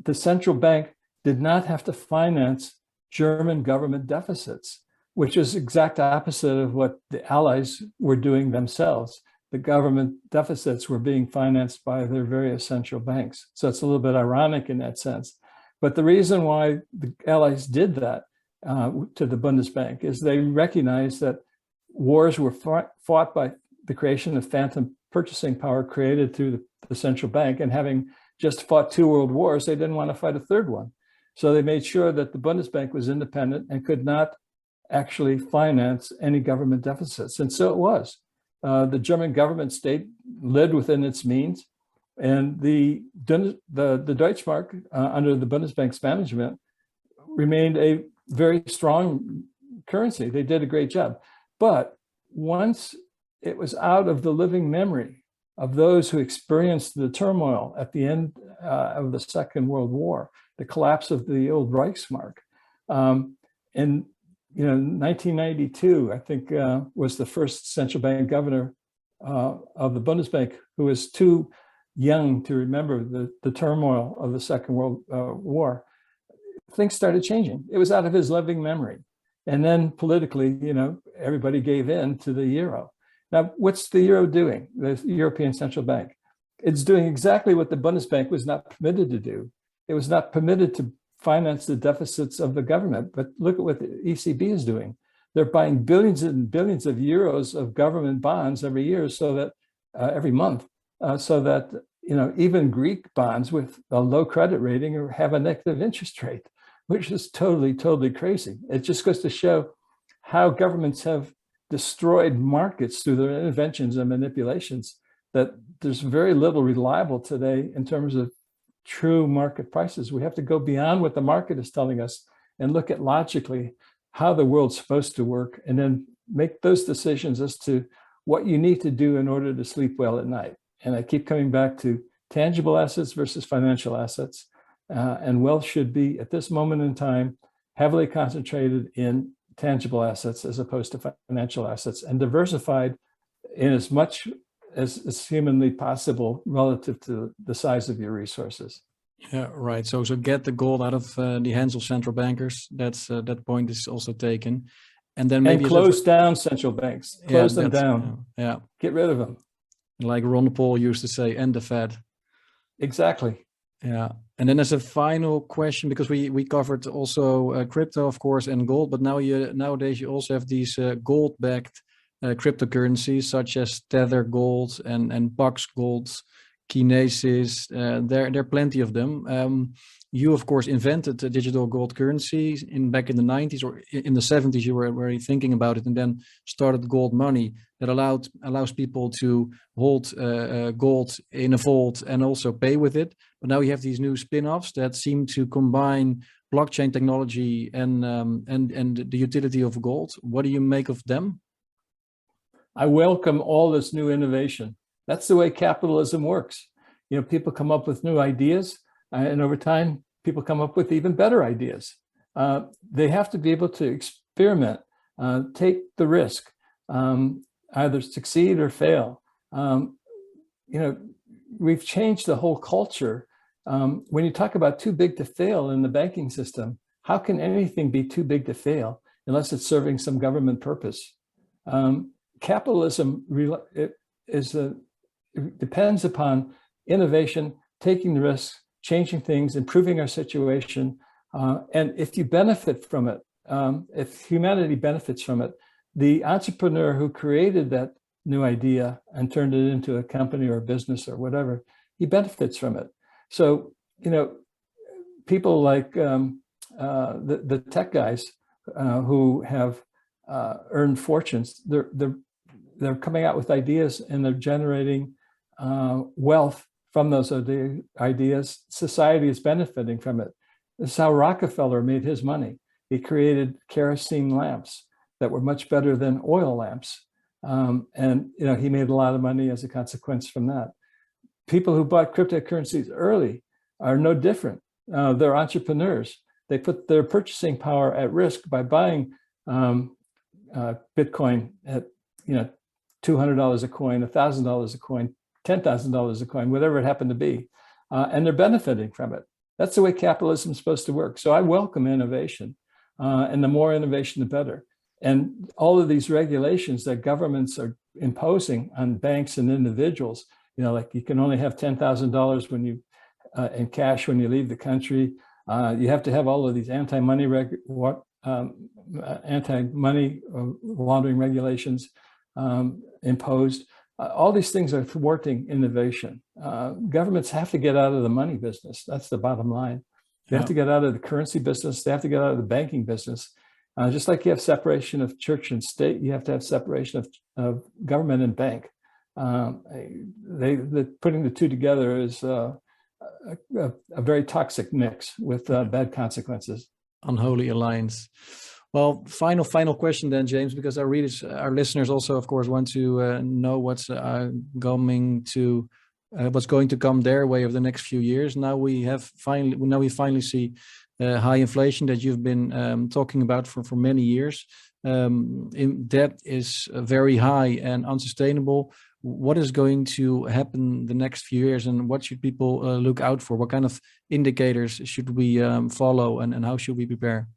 Speaker 2: the central bank did not have to finance German government deficits, which is exact opposite of what the Allies were doing themselves. The government deficits were being financed by their various central banks. So it's a little bit ironic in that sense. But the reason why the Allies did that to the Bundesbank is they recognized that wars were fought by the creation of phantom purchasing power created through the central bank, and having just fought 2 world wars, they didn't want to fight a third one. So they made sure that the Bundesbank was independent and could not actually finance any government deficits. And so it was. The German government state lived within its means, and the Deutschmark under the Bundesbank's management remained a very strong currency. They did a great job. But once it was out of the living memory of those who experienced the turmoil at the end of the Second World War, the collapse of the old Reichsmark. In 1992, I think, was the first central bank governor of the Bundesbank who was too young to remember the turmoil of the Second World War. Things started changing. It was out of his living memory. And then politically, everybody gave in to the euro. Now, what's the euro doing, the European Central Bank? It's doing exactly what the Bundesbank was not permitted to do. It was not permitted to finance the deficits of the government. But look at what the ECB is doing. They're buying billions and billions of euros of government bonds every year, so that every month, so that even Greek bonds with a low credit rating have a negative interest rate, which is totally, totally crazy. It just goes to show how governments have destroyed markets through their interventions and manipulations, that there's very little reliable today in terms of true market prices. We have to go beyond what the market is telling us and look at logically how the world's supposed to work, and then make those decisions as to what you need to do in order to sleep well at night. And I keep coming back to tangible assets versus financial assets. And wealth should be, at this moment in time, heavily concentrated in tangible assets as opposed to financial assets, and diversified in as much as humanly possible relative to the size of your resources.
Speaker 1: Yeah, right. So get the gold out of the hands of central bankers. That point is also taken. And then maybe
Speaker 2: close down central banks. Close them down.
Speaker 1: Yeah.
Speaker 2: Get rid of them.
Speaker 1: Like Ron Paul used to say, end the Fed.
Speaker 2: Exactly.
Speaker 1: Yeah. And then as a final question, because we covered also crypto, of course, and gold, but nowadays you also have these gold-backed cryptocurrencies such as Tether Gold and Pax Gold, Kinesis. There are plenty of them. You, of course, invented the digital gold currency back in the 90s or in the 70s. You were already thinking about it, and then started gold money that allows people to hold gold in a vault and also pay with it. But now you have these new spin-offs that seem to combine blockchain technology and the utility of gold. What do you make of them?
Speaker 2: I welcome all this new innovation. That's the way capitalism works. People come up with new ideas, and over time, people come up with even better ideas. They have to be able to experiment, take the risk, either succeed or fail. We've changed the whole culture. When you talk about too big to fail in the banking system, how can anything be too big to fail unless it's serving some government purpose? Capitalism depends upon innovation, taking the risks, changing things, improving our situation. And if you benefit from it, if humanity benefits from it, the entrepreneur who created that new idea and turned it into a company or a business or whatever, he benefits from it. So, people like the tech guys who have earned fortunes, they're coming out with ideas, and they're generating wealth from those ideas. Society is benefiting from it. This is how Rockefeller made his money. He created kerosene lamps that were much better than oil lamps. And he made a lot of money as a consequence from that. People who bought cryptocurrencies early are no different. They're entrepreneurs. They put their purchasing power at risk by buying Bitcoin at $200 a coin, $1,000 a coin, $10,000 a coin, whatever it happened to be, and they're benefiting from it. That's the way capitalism is supposed to work. So I welcome innovation, and the more innovation, the better. And all of these regulations that governments are imposing on banks and individuals, like you can only have $10,000 when you in cash when you leave the country. You have to have all of these anti-money laundering regulations imposed. All these things are thwarting innovation. Governments have to get out of the money business. That's the bottom line. They have to get out of the currency business. They have to get out of the banking business. Just like you have separation of church and state, you have to have separation of government and bank. Putting the two together is a very toxic mix with bad consequences.
Speaker 1: Unholy alliance. Well, final question then, James, because our readers, our listeners also, of course, want to know what's going to come their way over the next few years. Now we finally see high inflation that you've been talking about for many years. Debt is very high and unsustainable. What is going to happen the next few years, and what should people look out for? What kind of indicators should we follow, and how should we prepare?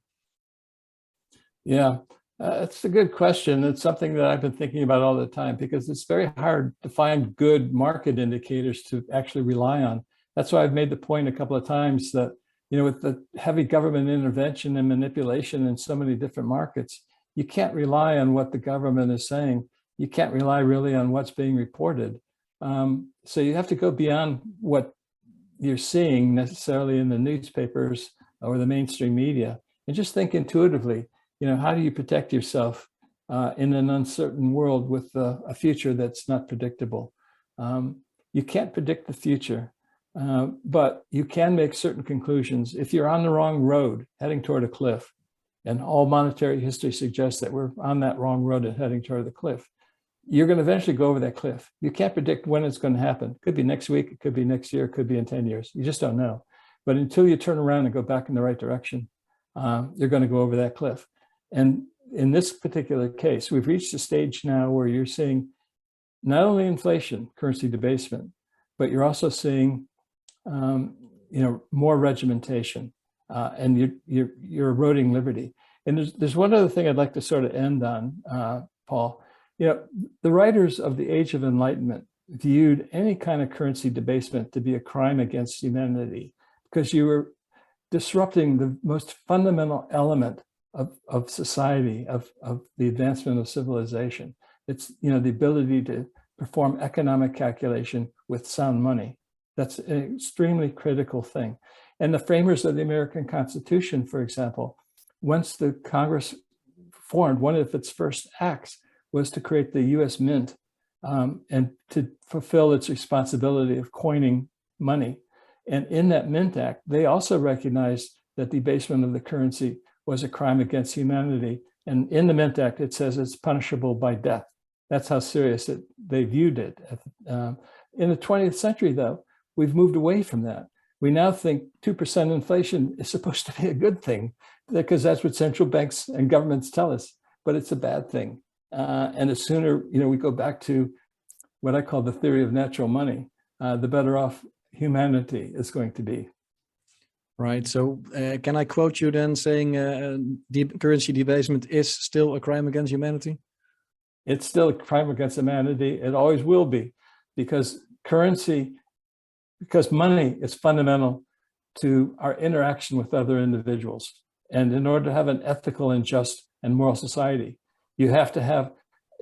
Speaker 2: Yeah, it's a good question. It's something that I've been thinking about all the time, because it's very hard to find good market indicators to actually rely on. That's why I've made the point a couple of times that, with the heavy government intervention and manipulation in so many different markets, you can't rely on what the government is saying. You can't rely really on what's being reported. So you have to go beyond what you're seeing necessarily in the newspapers or the mainstream media, and just think intuitively. How do you protect yourself in an uncertain world with a future that's not predictable? You can't predict the future, but you can make certain conclusions. If you're on the wrong road heading toward a cliff, and all monetary history suggests that we're on that wrong road and heading toward the cliff, you're going to eventually go over that cliff. You can't predict when it's going to happen. It could be next week, it could be next year, it could be in 10 years. You just don't know. But until you turn around and go back in the right direction, you're going to go over that cliff. And in this particular case, we've reached a stage now where you're seeing not only inflation, currency debasement, but you're also seeing, more regimentation, and you're eroding liberty. And there's one other thing I'd like to sort of end on, Paul. The writers of the Age of Enlightenment viewed any kind of currency debasement to be a crime against humanity, because you were disrupting the most fundamental element of society, of the advancement of civilization. It's, the ability to perform economic calculation with sound money. That's an extremely critical thing. And the framers of the American Constitution, for example, once the Congress formed, one of its first acts was to create the US Mint, and to fulfill its responsibility of coining money. And in that Mint Act, they also recognized that debasement of the currency was a crime against humanity. And in the Mint Act, it says it's punishable by death. That's how serious they viewed it. In the 20th century, though, we've moved away from that. We now think 2% inflation is supposed to be a good thing, because that's what central banks and governments tell us, but it's a bad thing. And the sooner we go back to what I call the theory of natural money, the better off humanity is going to be.
Speaker 1: Right. So can I quote you then saying currency debasement is still a crime against humanity?
Speaker 2: It's still a crime against humanity. It always will be, because money is fundamental to our interaction with other individuals. And in order to have an ethical and just and moral society, you have to have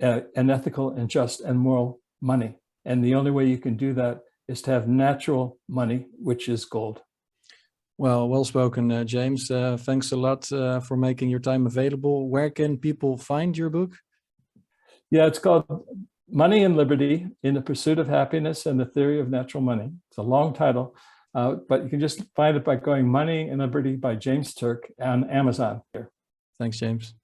Speaker 2: an ethical and just and moral money. And the only way you can do that is to have natural money, which is gold.
Speaker 1: Well spoken, James. Thanks a lot for making your time available. Where can people find your book?
Speaker 2: Yeah, it's called Money and Liberty in the Pursuit of Happiness and the Theory of Natural Money. It's a long title, but you can just find it by going Money and Liberty by James Turk on Amazon.
Speaker 1: Thanks, James.